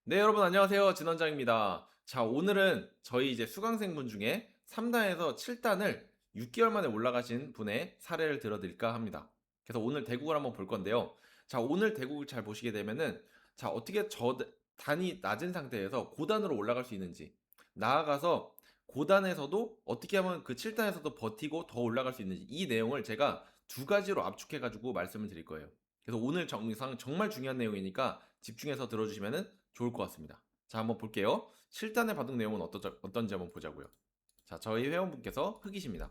네, 여러분 안녕하세요. 진원장입니다. 자, 오늘은 저희 이제 수강생분 중에 3단에서 7단을 6개월 만에 올라가신 분의 사례를 들어드릴까 합니다. 그래서 오늘 대국을 한번 볼 건데요. 자, 오늘 대국을 잘 보시게 되면은 자, 어떻게 단이 낮은 상태에서 고단으로 올라갈 수 있는지, 나아가서 고단에서도 어떻게 하면 그 7단에서도 버티고 더 올라갈 수 있는지, 이 내용을 제가 두 가지로 압축해 가지고 말씀을 드릴 거예요. 그래서 오늘 영상 정말 중요한 내용이니까 집중해서 들어주시면은 좋을 것 같습니다. 자, 한번 볼게요. 7단의 바둑 내용은 어떤지 한번 보자고요. 자, 저희 회원분께서 흑이십니다.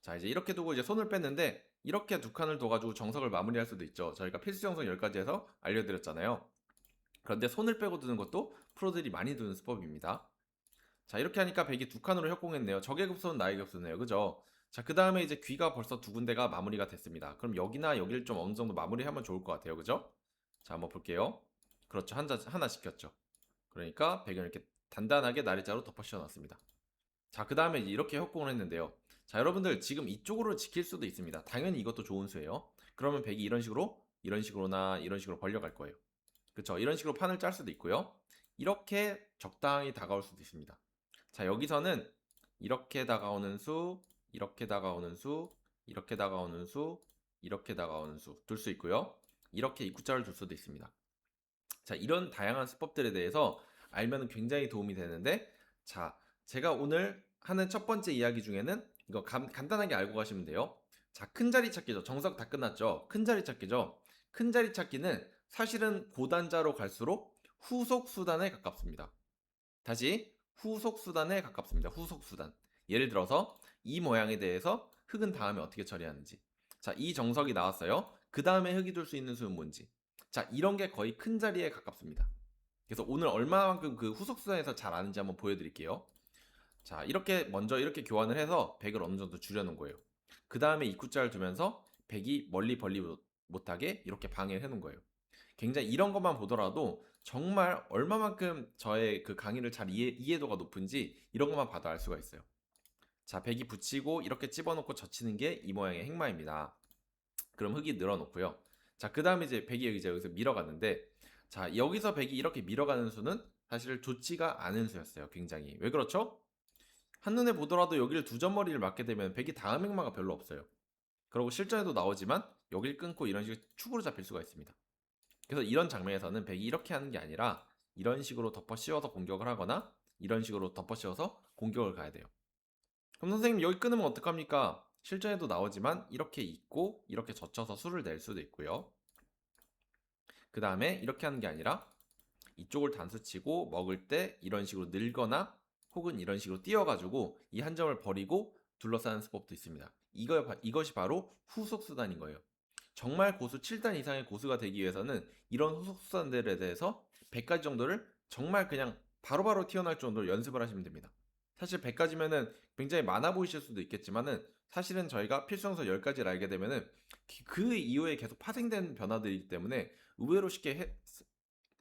자, 이제 이렇게 두고 이제 손을 뺐는데 이렇게 두 칸을 둬가지고 정석을 마무리할 수도 있죠. 저희가 필수 정석 10가지 해서 알려드렸잖아요. 그런데 손을 빼고 두는 것도 프로들이 많이 두는 수법입니다. 자, 이렇게 하니까 백이 두 칸으로 협공했네요. 적의 급소는 나의 급소네요. 그죠? 자, 그 다음에 이제 귀가 벌써 두 군데가 마무리가 됐습니다. 그럼 여기나 여기를 좀 어느 정도 마무리하면 좋을 것 같아요. 그죠? 자, 한번 볼게요. 그렇죠. 하나 시켰죠. 그러니까 백은 이렇게 단단하게 나리자로 덮어 씌워놨습니다. 자, 그 다음에 이렇게 협공을 했는데요. 자, 여러분들 지금 이쪽으로 지킬 수도 있습니다. 당연히 이것도 좋은 수예요. 그러면 백이 이런 식으로나 이런 식으로 벌려갈 거예요. 그쵸? 이런 식으로 판을 짤 수도 있고요. 이렇게 적당히 다가올 수도 있습니다. 자, 여기서는 이렇게 다가오는 수, 이렇게 다가오는 수, 이렇게 다가오는 수, 이렇게 다가오는 수 둘 수 있고요. 이렇게 입구자를 둘 수도 있습니다. 자, 이런 다양한 수법들에 대해서 알면 굉장히 도움이 되는데, 자, 제가 오늘 하는 첫 번째 이야기 중에는 이거 간단하게 알고 가시면 돼요. 자, 큰 자리 찾기죠. 정석 다 끝났죠. 큰 자리 찾기죠. 큰 자리 찾기는 사실은 고단자로 갈수록 후속 수단에 가깝습니다. 다시 후속 수단에 가깝습니다. 후속 수단. 예를 들어서 이 모양에 대해서 흙은 다음에 어떻게 처리하는지. 자, 이 정석이 나왔어요. 그 다음에 흙이 둘 수 있는 수는 뭔지. 자, 이런 게 거의 큰 자리에 가깝습니다. 그래서 오늘 얼마만큼 그 후속 수단에서 잘 아는지 한번 보여드릴게요. 자, 이렇게 먼저 이렇게 교환을 해서 백을 어느 정도 줄여놓은 거예요. 그 다음에 입구자를 두면서 백이 멀리 벌리 못하게 이렇게 방해를 해놓은 거예요. 굉장히 이런 것만 보더라도 정말 얼마만큼 저의 그 강의를 잘 이해도가 높은지 이런 것만 봐도 알 수가 있어요. 자, 백이 붙이고 이렇게 집어넣고 젖히는 게 이 모양의 행마입니다. 그럼 흙이 늘어놓고요. 자, 그 다음에 이제 백이 이제 여기서 밀어갔는데, 자, 여기서 백이 이렇게 밀어가는 수는 사실 좋지가 않은 수였어요. 굉장히. 왜 그렇죠? 한눈에 보더라도 여기를 두 점머리를 맞게 되면 백이 다음 행마가 별로 없어요. 그리고 실전에도 나오지만 여길 끊고 이런 식으로 축으로 잡힐 수가 있습니다. 그래서 이런 장면에서는 백이 이렇게 하는 게 아니라 이런 식으로 덮어 씌워서 공격을 하거나 이런 식으로 덮어 씌워서 공격을 가야 돼요. 그럼 선생님 여기 끊으면 어떡합니까? 실전에도 나오지만 이렇게 있고 이렇게 젖혀서 수를 낼 수도 있고요. 그 다음에 이렇게 하는 게 아니라 이쪽을 단수치고 먹을 때 이런 식으로 늘거나 혹은 이런 식으로 띄어가지고 이 한 점을 버리고 둘러싸는 수법도 있습니다. 이것이 바로 후속 수단인 거예요. 정말 고수 7단 이상의 고수가 되기 위해서는 이런 후속 수단들에 대해서 100가지 정도를 정말 그냥 바로바로 튀어나올 정도로 연습을 하시면 됩니다. 사실 100가지면은 굉장히 많아 보이실 수도 있겠지만은 사실은 저희가 필수정서 10가지를 알게 되면은 그 이후에 계속 파생된 변화들이기 때문에 의외로 쉽게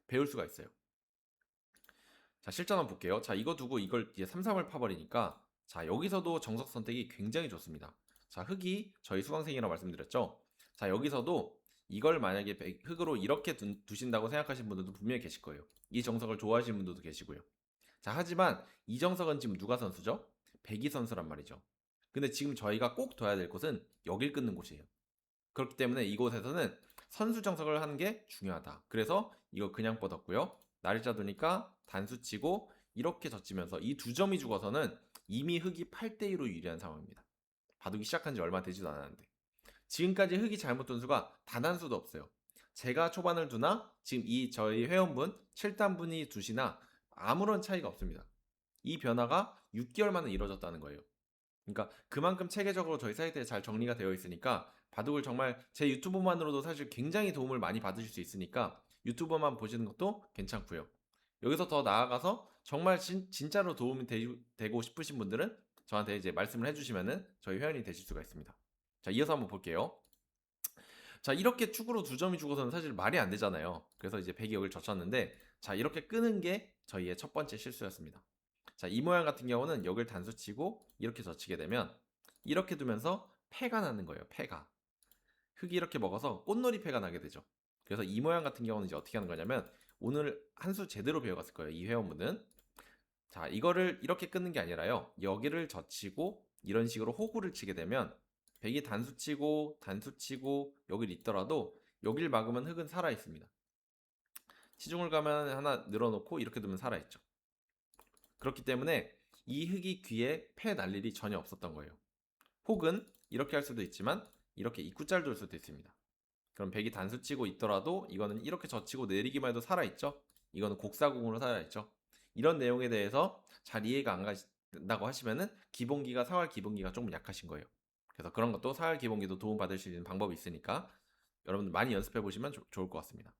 배울 수가 있어요. 자, 실전 한번 볼게요. 자, 이거 두고 이걸 이제 3, 3을 파버리니까 자, 여기서도 정석 선택이 굉장히 좋습니다. 자, 흙이 저희 수강생이라고 말씀드렸죠. 자, 여기서도 이걸 만약에 흙으로 이렇게 두신다고 생각하시는 분들도 분명히 계실 거예요. 이 정석을 좋아하시는 분들도 계시고요. 자, 하지만 이 정석은 지금 누가 선수죠? 백이 선수란 말이죠. 근데 지금 저희가 꼭 둬야 될 곳은 여길 끊는 곳이에요. 그렇기 때문에 이곳에서는 선수 정석을 하는 게 중요하다. 그래서 이거 그냥 뻗었고요. 날짜 두니까 단수 치고 이렇게 젖히면서 이 두 점이 죽어서는 이미 흑이 8대2로 유리한 상황입니다. 바둑이 시작한 지 얼마 되지도 않았는데. 지금까지 흑이 잘못 둔 수가 단 한 수도 없어요. 제가 초반을 두나 지금 이 저희 회원분 7단분이 두시나 아무런 차이가 없습니다. 이 변화가 6개월 만에 이루어졌다는 거예요. 그러니까 그만큼 체계적으로 저희 사이트에 잘 정리가 되어 있으니까 바둑을 정말 제 유튜브만으로도 사실 굉장히 도움을 많이 받으실 수 있으니까 유튜버만 보시는 것도 괜찮고요. 여기서 더 나아가서 정말 진짜로 도움이 되고 싶으신 분들은 저한테 이제 말씀을 해주시면은 저희 회원이 되실 수가 있습니다. 자, 이어서 한번 볼게요. 자, 이렇게 축으로 두 점이 죽어서는 사실 말이 안 되잖아요. 그래서 이제 백이 여기를 젖혔는데, 자, 이렇게 끄는 게 저희의 첫 번째 실수였습니다. 자, 이 모양 같은 경우는 여기를 단수치고 이렇게 젖히게 되면 이렇게 두면서 패가 나는 거예요. 패가. 흙이 이렇게 먹어서 꽃놀이 패가 나게 되죠. 그래서 이 모양 같은 경우는 이제 어떻게 하는 거냐면 오늘 한 수 제대로 배워갔을 거예요. 이 회원분은. 자, 이거를 이렇게 끊는 게 아니라요. 여기를 젖히고 이런 식으로 호구를 치게 되면 백이 단수 치고 단수 치고 여길 있더라도 여길 막으면 흙은 살아 있습니다. 치중을 가면 하나 늘어놓고 이렇게 두면 살아 있죠. 그렇기 때문에 이 흙이 귀에 패 날 일이 전혀 없었던 거예요. 혹은 이렇게 할 수도 있지만 이렇게 입구짤 둘 수도 있습니다. 그럼 백이 단수 치고 있더라도 이거는 이렇게 젖히고 내리기만 해도 살아있죠. 이거는 곡사공으로 살아있죠. 이런 내용에 대해서 잘 이해가 안 가신다고 하시면은 기본기가 사활 기본기가 조금 약하신 거예요. 그래서 그런 것도 사활 기본기도 도움 받을 수 있는 방법이 있으니까 여러분들 많이 연습해 보시면 좋을 것 같습니다.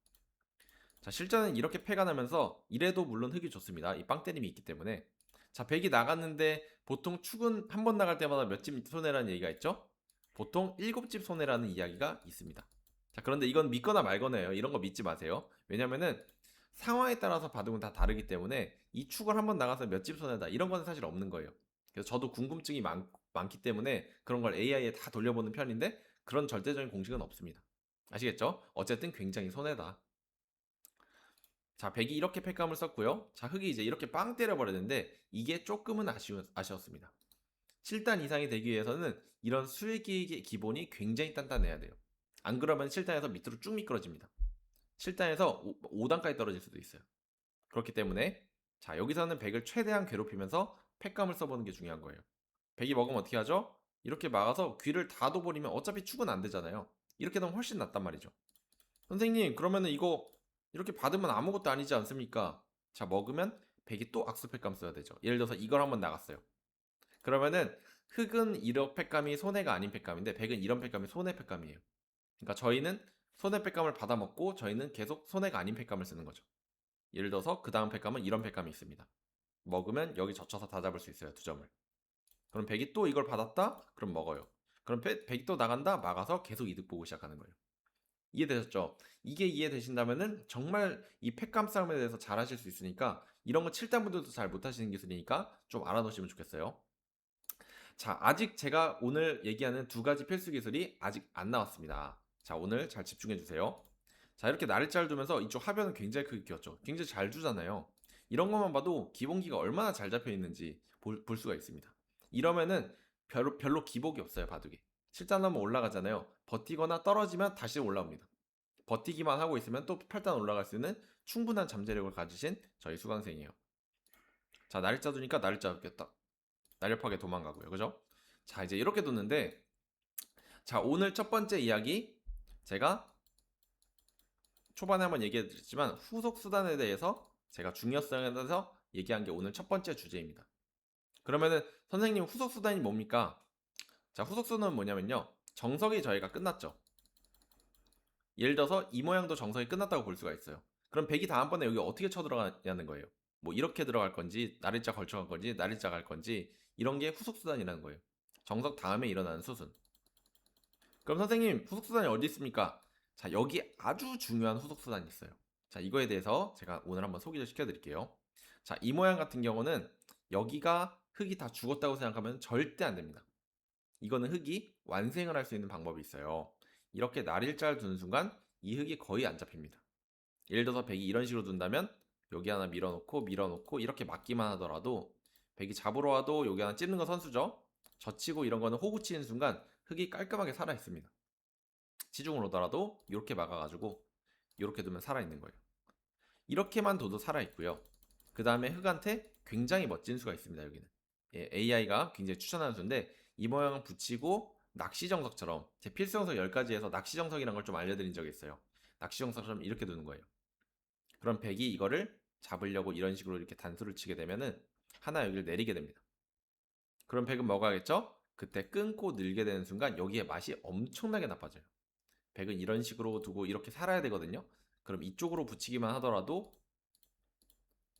자, 실전은 이렇게 패가 나면서 이래도 물론 흙이 좋습니다. 이 빵때림이 있기 때문에. 자, 백이 나갔는데 보통 축은 한 번 나갈 때마다 몇 집 손해라는 얘기가 있죠? 보통 7집 손해라는 이야기가 있습니다. 자, 그런데 이건 믿거나 말거나예요. 이런 거 믿지 마세요. 왜냐면은 상황에 따라서 바둑은 다 다르기 때문에 이 축을 한 번 나가서 몇 집 손해다 이런 건 사실 없는 거예요. 그래서 저도 궁금증이 많기 때문에 그런 걸 AI에 다 돌려보는 편인데 그런 절대적인 공식은 없습니다. 아시겠죠? 어쨌든 굉장히 손해다. 자, 백이 이렇게 패감을 썼고요. 자, 흙이 이제 이렇게 빵 때려버렸는데 이게 조금은 아쉬웠습니다. 7단 이상이 되기 위해서는 이런 수익의 기본이 굉장히 단단해야 돼요. 안 그러면 7단에서 밑으로 쭉 미끄러집니다. 7단에서 5단까지 떨어질 수도 있어요. 그렇기 때문에 자, 여기서는 백을 최대한 괴롭히면서 패감을 써보는 게 중요한 거예요. 백이 먹으면 어떻게 하죠? 이렇게 막아서 귀를 다 둬버리면 어차피 축은 안 되잖아요. 이렇게 되면 훨씬 낫단 말이죠. 선생님, 그러면은 이거 이렇게 받으면 아무것도 아니지 않습니까? 자, 먹으면 백이 또 악수패감 써야 되죠. 예를 들어서 이걸 한번 나갔어요. 그러면은 흑은 이런 팩감이 손해가 아닌 팩감인데 백은 이런 팩감이 손해 팩감이에요. 그러니까 저희는 손해 팩감을 받아먹고 저희는 계속 손해가 아닌 팩감을 쓰는 거죠. 예를 들어서 그 다음 팩감은 이런 팩감이 있습니다. 먹으면 여기 젖혀서 다 잡을 수 있어요. 2점을. 그럼 백이 또 이걸 받았다? 그럼 먹어요. 그럼 백이 또 나간다? 막아서 계속 이득 보고 시작하는 거예요. 이해되셨죠? 이게 이해되신다면은 정말 이 팩감 싸움에 대해서 잘 하실 수 있으니까 이런 거 7단 분들도 잘 못하시는 기술이니까 좀 알아놓으시면 좋겠어요. 자, 아직 제가 오늘 얘기하는 두 가지 필수 기술이 아직 안 나왔습니다. 자, 오늘 잘 집중해 주세요. 자, 이렇게 나를 잘 두면서 이쪽 하변은 굉장히 크게 끼웠죠. 굉장히 잘 두잖아요. 이런 것만 봐도 기본기가 얼마나 잘 잡혀 있는지 볼 수가 있습니다. 이러면은 별로 기복이 없어요, 바둑이. 7단 한번 올라가잖아요. 버티거나 떨어지면 다시 올라옵니다. 버티기만 하고 있으면 또 8단 올라갈 수 있는 충분한 잠재력을 가지신 저희 수강생이에요. 자, 나를 짜두니까 나를 짜겠다. 날렵하게 도망가고요. 그죠? 자, 이제 이렇게 뒀는데, 자, 오늘 첫 번째 이야기, 제가 초반에 한번 얘기해 드렸지만, 후속 수단에 대해서 제가 중요성에 대해서 얘기한 게 오늘 첫 번째 주제입니다. 그러면은, 선생님 후속 수단이 뭡니까? 자, 후속 수단은 뭐냐면요. 정석이 저희가 끝났죠. 예를 들어서 이 모양도 정석이 끝났다고 볼 수가 있어요. 그럼 백이 다음번에 여기 어떻게 쳐들어가냐는 거예요. 뭐 이렇게 들어갈 건지, 날일자 걸쳐갈 건지, 날일자 갈 건지, 이런 게 후속 수단이라는 거예요. 정석 다음에 일어나는 수순. 그럼 선생님, 후속 수단이 어디 있습니까? 자, 여기 아주 중요한 후속 수단이 있어요. 자, 이거에 대해서 제가 오늘 한번 소개를 시켜드릴게요. 자, 이 모양 같은 경우는 여기가 흙이 다 죽었다고 생각하면 절대 안 됩니다. 이거는 흙이 완생을 할 수 있는 방법이 있어요. 이렇게 날일자를 두는 순간 이 흙이 거의 안 잡힙니다. 예를 들어서 백이 이런 식으로 둔다면 여기 하나 밀어놓고 이렇게 막기만 하더라도 백이 잡으러 와도 여기 하나 찝는 건 선수죠. 젖히고 이런 거는 호구 치는 순간 흙이 깔끔하게 살아 있습니다. 치중을 오더라도 이렇게 막아가지고 이렇게 두면 살아 있는 거예요. 이렇게만 둬도 살아 있고요. 그 다음에 흙한테 굉장히 멋진 수가 있습니다. 여기는 AI가 굉장히 추천하는 수인데 이 모양을 붙이고 낚시정석처럼 제 필수정석 10가지에서 낚시정석이라는 걸 좀 알려드린 적이 있어요. 낚시정석처럼 이렇게 두는 거예요. 그럼 백이 이거를 잡으려고 이런 식으로 이렇게 단수를 치게 되면은 하나 여기를 내리게 됩니다. 그럼 백은 뭐가 하겠죠? 그때 끊고 늘게 되는 순간 여기에 맛이 엄청나게 나빠져요. 백은 이런 식으로 두고 이렇게 살아야 되거든요. 그럼 이쪽으로 붙이기만 하더라도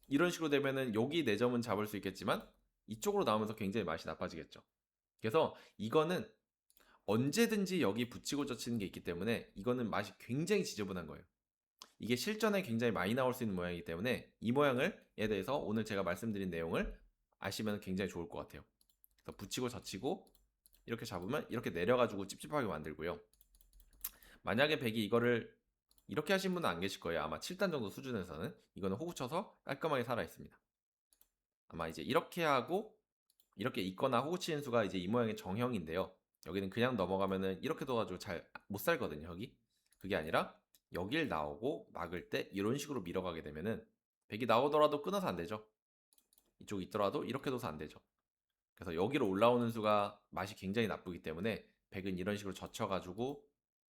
이런 식으로 되면은 여기 4점은 잡을 수 있겠지만 이쪽으로 나오면서 굉장히 맛이 나빠지겠죠. 그래서 이거는 언제든지 여기 붙이고 젖히는 게 있기 때문에 이거는 맛이 굉장히 지저분한 거예요. 이게 실전에 굉장히 많이 나올 수 있는 모양이기 때문에 이 모양에 대해서 오늘 제가 말씀드린 내용을 아시면 굉장히 좋을 것 같아요. 그래서 붙이고 젖히고 이렇게 잡으면 이렇게 내려가지고 찝찝하게 만들고요. 만약에 백이 이거를 이렇게 하신 분은 안 계실 거예요. 아마 7단 정도 수준에서는. 이거는 호구 쳐서 깔끔하게 살아있습니다. 아마 이제 이렇게 하고 이렇게 있거나 호구 치는 수가 이제 이 모양의 정형인데요. 여기는 그냥 넘어가면은 이렇게 둬가지고 잘 못 살거든요. 여기. 그게 아니라 여길 나오고 막을 때 이런 식으로 밀어가게 되면은 백이 나오더라도 끊어서 안 되죠. 이쪽 있더라도 이렇게 둬서 안 되죠. 그래서 여기로 올라오는 수가 맛이 굉장히 나쁘기 때문에 백은 이런 식으로 젖혀가지고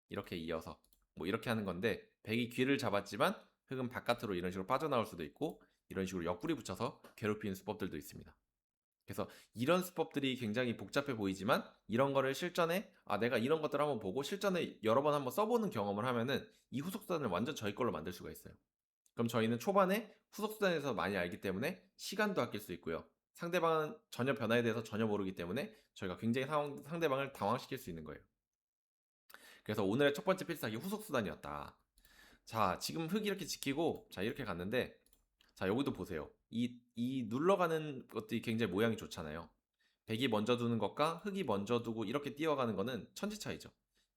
이렇게 이어서 뭐 이렇게 하는 건데, 백이 귀를 잡았지만 흑은 바깥으로 이런 식으로 빠져나올 수도 있고 이런 식으로 옆구리 붙여서 괴롭히는 수법들도 있습니다. 그래서 이런 수법들이 굉장히 복잡해 보이지만 이런 거를 실전에 내가 이런 것들을 한번 보고 실전에 여러 번 한번 써보는 경험을 하면은 이 후속단을 완전 저희 걸로 만들 수가 있어요. 그럼 저희는 초반에 후속단에서 많이 알기 때문에 시간도 아낄 수 있고요. 상대방은 전혀 변화에 대해서 전혀 모르기 때문에 저희가 굉장히 상대방을 당황시킬 수 있는 거예요. 그래서 오늘의 첫 번째 필살기 후속수단이었다. 자, 지금 흑 이렇게 지키고 자 이렇게 갔는데, 자 여기도 보세요. 이 눌러가는 것들이 굉장히 모양이 좋잖아요. 백이 먼저 두는 것과 흑이 먼저 두고 이렇게 뛰어가는 거는 천지 차이죠.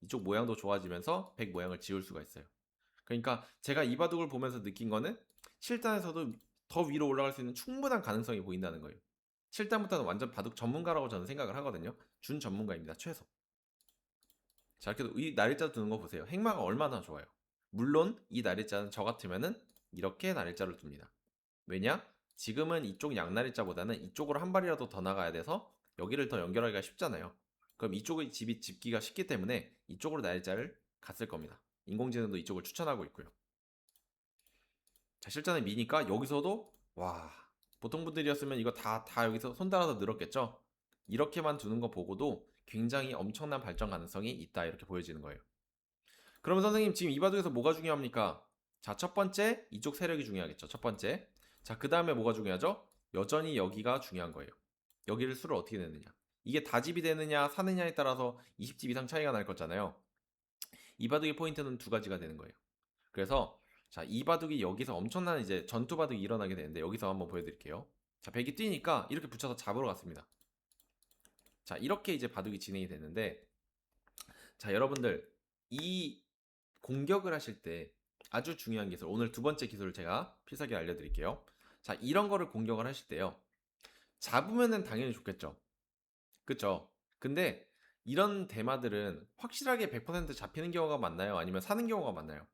이쪽 모양도 좋아지면서 백 모양을 지울 수가 있어요. 그러니까 제가 이 바둑을 보면서 느낀 거는 7단에서도 더 위로 올라갈 수 있는 충분한 가능성이 보인다는 거예요. 7단부터는 완전 바둑 전문가라고 저는 생각을 하거든요. 준 전문가입니다. 최소. 자, 이렇게 이 날일자 두는 거 보세요. 행마가 얼마나 좋아요. 물론 이 날일자는 저 같으면은 이렇게 날일자를 둡니다. 왜냐? 지금은 이쪽 양날일자보다는 이쪽으로 한 발이라도 더 나가야 돼서 여기를 더 연결하기가 쉽잖아요. 그럼 이쪽의 집이 집기가 쉽기 때문에 이쪽으로 날일자를 갔을 겁니다. 인공지능도 이쪽을 추천하고 있고요. 자, 실전에 미니까 여기서도 와, 보통 분들이었으면 이거 다 여기서 손 달아서 늘었겠죠? 이렇게만 두는 거 보고도 굉장히 엄청난 발전 가능성이 있다, 이렇게 보여지는 거예요. 그러면 선생님, 지금 이 바둑에서 뭐가 중요합니까? 자, 첫 번째 이쪽 세력이 중요하겠죠. 첫 번째. 자, 그 다음에 뭐가 중요하죠? 여전히 여기가 중요한 거예요. 여기를 수를 어떻게 내느냐. 이게 다집이 되느냐 사느냐에 따라서 20집 이상 차이가 날 거잖아요. 이 바둑의 포인트는 두 가지가 되는 거예요. 그래서 자, 이 바둑이 여기서 엄청난 이제 전투 바둑이 일어나게 되는데, 여기서 한번 보여드릴게요. 자, 백이 뛰니까 이렇게 붙여서 잡으러 갔습니다. 자, 이렇게 이제 바둑이 진행이 되는데, 자, 여러분들 이 공격을 하실 때 아주 중요한 기술, 오늘 두 번째 기술을 제가 필살기 알려드릴게요. 자, 이런 거를 공격을 하실 때요, 잡으면은 당연히 좋겠죠. 그쵸? 근데 이런 대마들은 확실하게 100% 잡히는 경우가 많나요? 아니면 사는 경우가 많나요?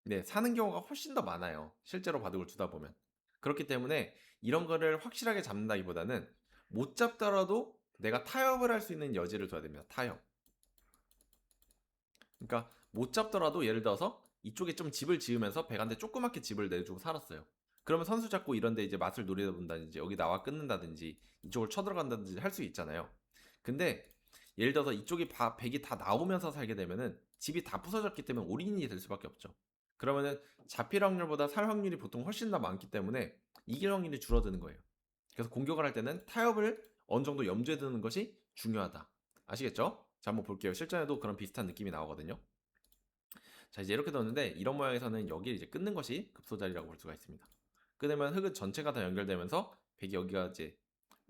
네, 사는 경우가 훨씬 더 많아요. 실제로 바둑을 두다 보면. 그렇기 때문에 이런 거를 확실하게 잡는다기보다는 못 잡더라도 내가 타협을 할 수 있는 여지를 둬야 됩니다. 타협. 그러니까 못 잡더라도 예를 들어서 이쪽에 좀 집을 지으면서 백한테 조그맣게 집을 내주고 살았어요. 그러면 선수 잡고 이런데 이제 맛을 노리다 본다든지 여기 나와 끊는다든지 이쪽을 쳐들어간다든지 할 수 있잖아요. 근데 예를 들어서 이쪽이 백이 다 나오면서 살게 되면은 집이 다 부서졌기 때문에 올인이 될 수밖에 없죠. 그러면은 잡힐 확률보다 살 확률이 보통 훨씬 더 많기 때문에 이길 확률이 줄어드는 거예요. 그래서 공격을 할 때는 타협을 어느 정도 염두에 두는 것이 중요하다. 아시겠죠? 자, 한번 볼게요. 실전에도 그런 비슷한 느낌이 나오거든요. 자, 이제 이렇게 넣었는데 이런 모양에서는 여기를 이제 끊는 것이 급소자리라고 볼 수가 있습니다. 끊으면 흙은 전체가 다 연결되면서 백이 여기가 이제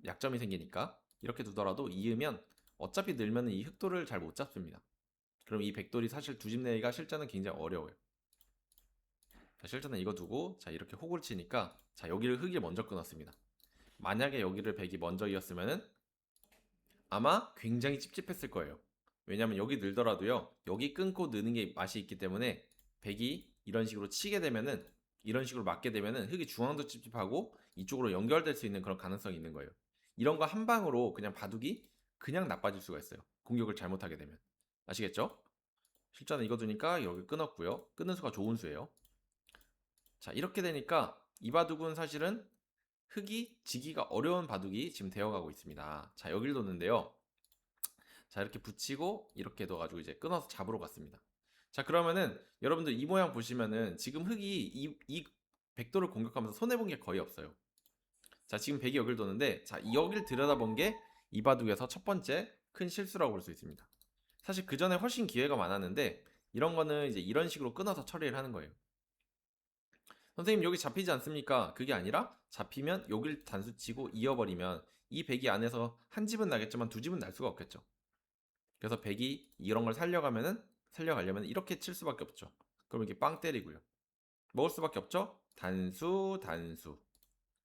약점이 생기니까 이렇게 두더라도 이으면 어차피 늘면 이 흑돌을 잘 못 잡습니다. 그럼 이 백돌이 사실 두 집 내기가 실전은 굉장히 어려워요. 자, 실전은 이거 두고 자 이렇게 호구를 치니까 자 여기를 흑이 먼저 끊었습니다. 만약에 여기를 백이 먼저 이었으면은 아마 굉장히 찝찝했을 거예요. 왜냐면 여기 늘더라도요, 여기 끊고 느는 게 맛이 있기 때문에 백이 이런 식으로 치게 되면은, 이런 식으로 맞게 되면은 흑이 중앙도 찝찝하고 이쪽으로 연결될 수 있는 그런 가능성이 있는 거예요. 이런 거 한 방으로 그냥 바둑이 그냥 나빠질 수가 있어요. 공격을 잘못하게 되면. 아시겠죠? 실전에 이거 두니까 여기 끊었고요. 끊는 수가 좋은 수예요. 자, 이렇게 되니까 이 바둑은 사실은 흑이 지기가 어려운 바둑이 지금 되어가고 있습니다. 자, 여길 뒀는데요. 자, 이렇게 붙이고 이렇게 넣어가지고 이제 끊어서 잡으러 갔습니다. 자, 그러면은 여러분들 이 모양 보시면은 지금 흑이 이 백도를 공격하면서 손해본 게 거의 없어요. 자, 지금 백이 여길 뒀는데, 자, 여길 들여다본 게 이 바둑에서 첫 번째 큰 실수라고 볼 수 있습니다. 사실 그 전에 훨씬 기회가 많았는데 이런 거는 이제 이런 식으로 끊어서 처리를 하는 거예요. 선생님 여기 잡히지 않습니까? 그게 아니라 잡히면 여길 단수 치고 이어버리면 이 백이 안에서 한 집은 나겠지만 두 집은 날 수가 없겠죠. 그래서 백이 이런 걸 살려가려면 이렇게 칠 수밖에 없죠. 그럼 이렇게 빵 때리고요. 먹을 수밖에 없죠? 단수, 단수.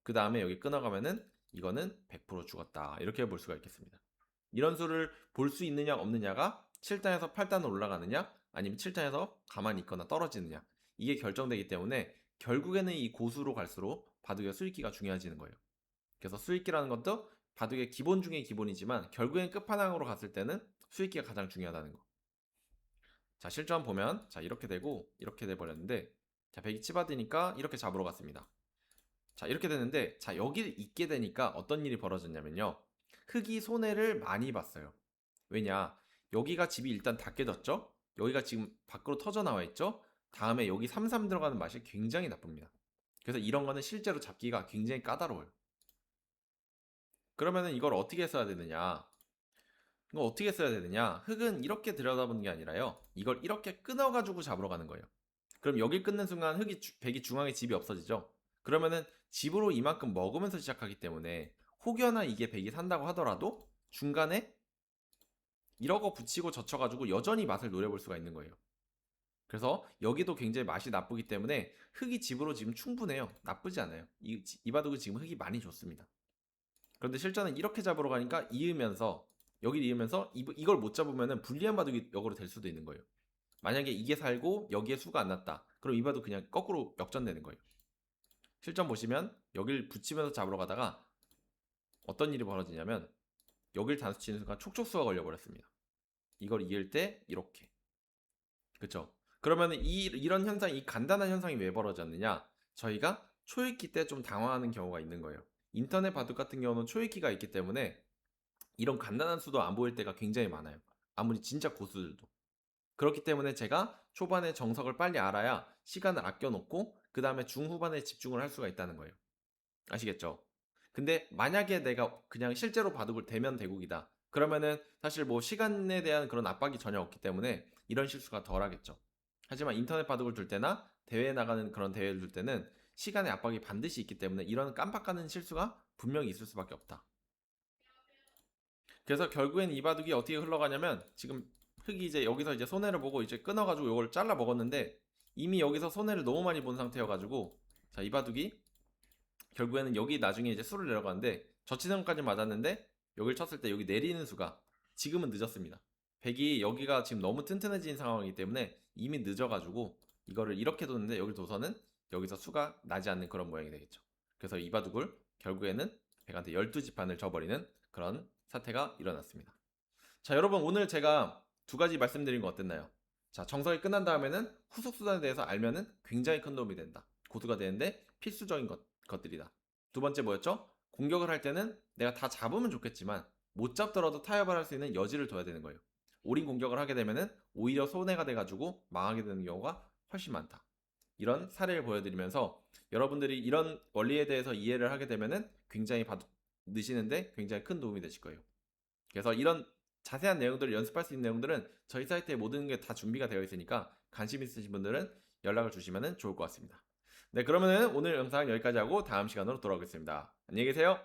그 다음에 여기 끊어가면은 이거는 100% 죽었다. 이렇게 볼 수가 있겠습니다. 이런 수를 볼 수 있느냐 없느냐가 7단에서 8단으로 올라가느냐 아니면 7단에서 가만히 있거나 떨어지느냐 이게 결정되기 때문에 결국에는 이 고수로 갈수록 바둑의 수익기가 중요해지는 거예요. 그래서 수익기라는 것도 바둑의 기본 중에 기본이지만 결국엔 끝판왕으로 갔을 때는 수익기가 가장 중요하다는 거. 자, 실전 보면 자 이렇게 되고 이렇게 돼버렸는데 자 백이 치받으니까 이렇게 잡으러 갔습니다. 자 이렇게 되는데 자 여기 있게 되니까 어떤 일이 벌어졌냐면요. 흑이 손해를 많이 봤어요. 왜냐 여기가 집이 일단 다 깨졌죠. 여기가 지금 밖으로 터져 나와 있죠. 다음에 여기 3-3 들어가는 맛이 굉장히 나쁩니다. 그래서 이런 거는 실제로 잡기가 굉장히 까다로워요. 그러면은 이걸 어떻게 써야 되느냐? 이거 어떻게 써야 되느냐? 흑은 이렇게 들여다보는 게 아니라요. 이걸 이렇게 끊어가지고 잡으러 가는 거예요. 그럼 여기 끊는 순간 백이 중앙에 집이 없어지죠. 그러면은 집으로 이만큼 먹으면서 시작하기 때문에 혹여나 이게 백이 산다고 하더라도 중간에 이러고 붙이고 젖혀가지고 여전히 맛을 노려볼 수가 있는 거예요. 그래서 여기도 굉장히 맛이 나쁘기 때문에 흑이 집으로 지금 충분해요. 나쁘지 않아요. 이 바둑은 지금 흑이 많이 좋습니다. 그런데 실전은 이렇게 잡으러 가니까 이으면서 여기를 이으면서 이걸 못 잡으면 불리한 바둑이 역으로 될 수도 있는 거예요. 만약에 이게 살고 여기에 수가 안 났다. 그럼 이 바둑 그냥 거꾸로 역전되는 거예요. 실전 보시면 여길 붙이면서 잡으러 가다가 어떤 일이 벌어지냐면 여길 단수 치는 순간 촉촉수가 걸려버렸습니다. 이걸 이을 때 이렇게 그쵸? 그러면 이런 현상, 이 간단한 현상이 왜 벌어졌느냐? 저희가 초읽기 때 좀 당황하는 경우가 있는 거예요. 인터넷 바둑 같은 경우는 초읽기가 있기 때문에 이런 간단한 수도 안 보일 때가 굉장히 많아요. 아무리 진짜 고수들도. 그렇기 때문에 제가 초반에 정석을 빨리 알아야 시간을 아껴놓고 그 다음에 중후반에 집중을 할 수가 있다는 거예요. 아시겠죠? 근데 만약에 내가 그냥 실제로 바둑을 대면 대국이다. 그러면은 사실 뭐 시간에 대한 그런 압박이 전혀 없기 때문에 이런 실수가 덜 하겠죠. 하지만 인터넷 바둑을 둘 때나 대회에 나가는 그런 대회를 둘 때는 시간의 압박이 반드시 있기 때문에 이런 깜빡하는 실수가 분명히 있을 수밖에 없다. 그래서 결국엔 이 바둑이 어떻게 흘러가냐면 지금 흑이 이제 여기서 이제 손해를 보고 이제 끊어가지고 이걸 잘라 먹었는데 이미 여기서 손해를 너무 많이 본 상태여가지고 자 이 바둑이 결국에는 여기 나중에 이제 수를 내려가는데 저치선까지 맞았는데 여기를 쳤을 때 여기 내리는 수가 지금은 늦었습니다. 백이 여기가 지금 너무 튼튼해진 상황이기 때문에 이미 늦어가지고 이거를 이렇게 뒀는데 여기 둬서는 여기서 수가 나지 않는 그런 모양이 되겠죠. 그래서 이 바둑을 결국에는 백한테 12지판을 져버리는 그런 사태가 일어났습니다. 자 여러분 오늘 제가 두 가지 말씀드린 거 어땠나요? 자 정석이 끝난 다음에는 후속 수단에 대해서 알면은 굉장히 큰 도움이 된다. 고수가 되는데 필수적인 것들이다. 두 번째 뭐였죠? 공격을 할 때는 내가 다 잡으면 좋겠지만 못 잡더라도 타협을 할 수 있는 여지를 둬야 되는 거예요. 올인 공격을 하게 되면은 오히려 손해가 돼가지고 망하게 되는 경우가 훨씬 많다. 이런 사례를 보여드리면서 여러분들이 이런 원리에 대해서 이해를 하게 되면은 굉장히 넣으시는데 굉장히 큰 도움이 되실 거예요. 그래서 이런 자세한 내용들을 연습할 수 있는 내용들은 저희 사이트에 모든 게 다 준비가 되어 있으니까 관심 있으신 분들은 연락을 주시면 좋을 것 같습니다. 네, 그러면은 오늘 영상 여기까지 하고 다음 시간으로 돌아오겠습니다. 안녕히 계세요.